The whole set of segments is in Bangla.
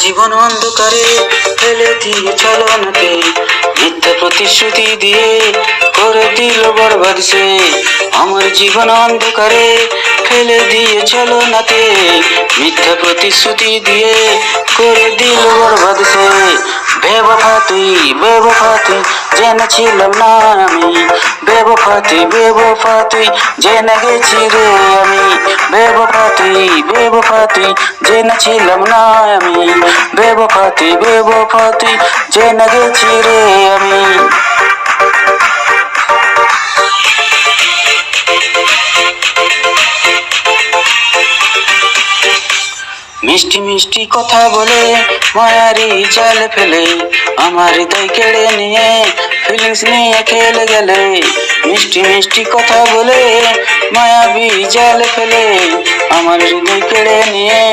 জীবন অন্ধকারে ফেলে দিয়ে ছলনাতে, মিথ্যা প্রতিশ্রুতি দিয়ে করে দিল বরবাদ সে। আমার জীবন অন্ধকারে ফেলে দিয়ে ছলনাতে, মিথ্যা প্রতিশ্রুতি দিয়ে করে দিল বরবাদ সে। বেবফা তুই জেনেছিলাম না আমি, বেবফা তুই জেনে গেছি রে আমি। বেবফা তুই জেনেছিলাম না আমি, বেবফা তুই জেনে গেছি রে আমি। মিষ্টি মিষ্টি কথা বলে মায়ারি জাল ফেলে, আমার হৃদয় কেড়ে নিয়ে ফিলিংস নিয়ে খেলে গেলে। মিষ্টি মিষ্টি কথা বলে মায়াবী জাল ফেলে, আমার হৃদয় কেড়ে নিয়ে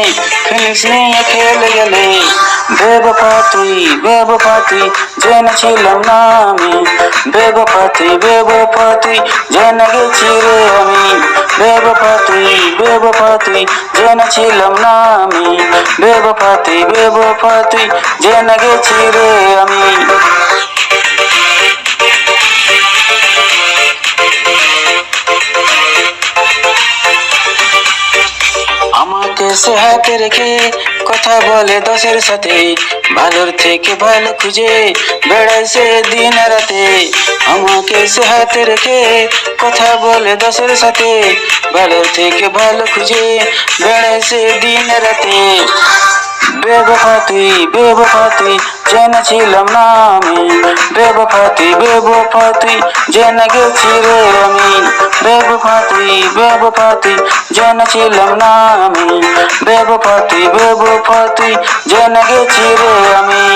ফিলিংস নিয়ে খেলে গেলে। বেবফা তুই জেনেছিলাম না আমি, বেবফা তুই জেনে গেছি রে আমি। বেবফা তুই জেনেছিলাম না আমি, বেবফা তুই জেনে গেছি রে আমি। আমাকে সে হাতে রেখে কথা বলে দশের সাথে, ভালোর থেকে ভালো খুঁজে বেড়ায় সে দিন রাতে। আমাকে সে হাতে রেখে কথা বলে দশের সাথে, ভালোর থেকে ভালো খুঁজে বেড়ায় সে দিন রাতে। বেবফা তুই জেনেছিলাম না আমি, বেবফা তুই জেনে গেছি রে আমি। বেবফা তুই জেনেছিলাম না আমি, বেবফা তুই জেনে গেছি রে আমি।